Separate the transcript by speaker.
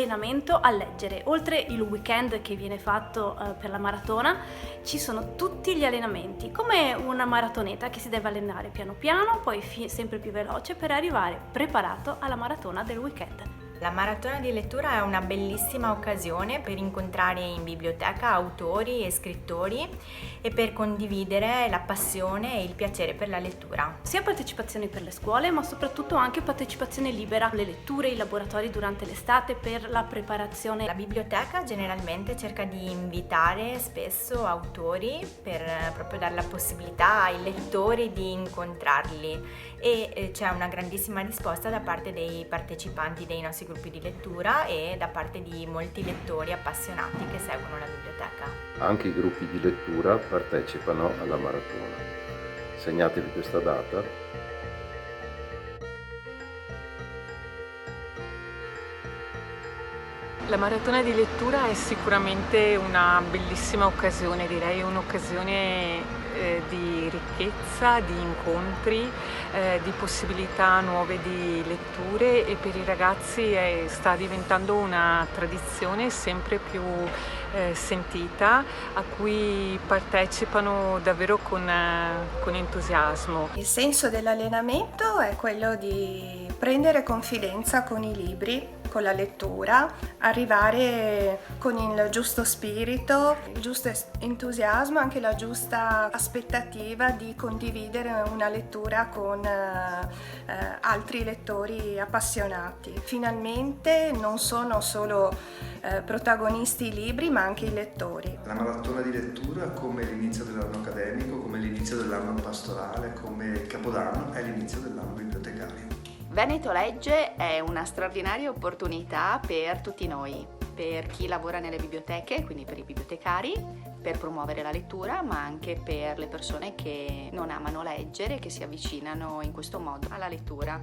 Speaker 1: allenamento a leggere. Oltre il weekend che viene fatto per la maratona, ci sono tutti gli allenamenti, come una maratoneta che si deve allenare piano piano, poi sempre più veloce per arrivare preparato alla maratona del weekend.
Speaker 2: La maratona di lettura è una bellissima occasione per incontrare in biblioteca autori e scrittori e per condividere la passione e il piacere per la lettura.
Speaker 1: Sia partecipazioni per le scuole, ma soprattutto anche partecipazione libera, le letture, i laboratori durante l'estate per la preparazione.
Speaker 2: La biblioteca generalmente cerca di invitare spesso autori per proprio dare la possibilità ai lettori di incontrarli e c'è una grandissima risposta da parte dei partecipanti dei nostri gruppi di lettura e da parte di molti lettori appassionati che seguono la biblioteca.
Speaker 3: Anche i gruppi di lettura partecipano alla maratona. Segnatevi questa data.
Speaker 4: La maratona di lettura è sicuramente una bellissima occasione, direi un'occasione di ricchezza, di incontri, di possibilità nuove di letture e per i ragazzi sta diventando una tradizione sempre più sentita a cui partecipano davvero con entusiasmo.
Speaker 5: Il senso dell'allenamento è quello di prendere confidenza con i libri, con la lettura, arrivare con il giusto spirito, il giusto entusiasmo, anche la giusta aspettativa di condividere una lettura con altri lettori appassionati. Finalmente non sono solo protagonisti i libri, ma anche i lettori.
Speaker 6: La maratona di lettura, come l'inizio dell'anno accademico, come l'inizio dell'anno pastorale, come il capodanno, è l'inizio dell'anno bibliotecario.
Speaker 7: Veneto Legge è una straordinaria opportunità per tutti noi, per chi lavora nelle biblioteche, quindi per i bibliotecari, per promuovere la lettura, ma anche per le persone che non amano leggere e che si avvicinano in questo modo alla lettura.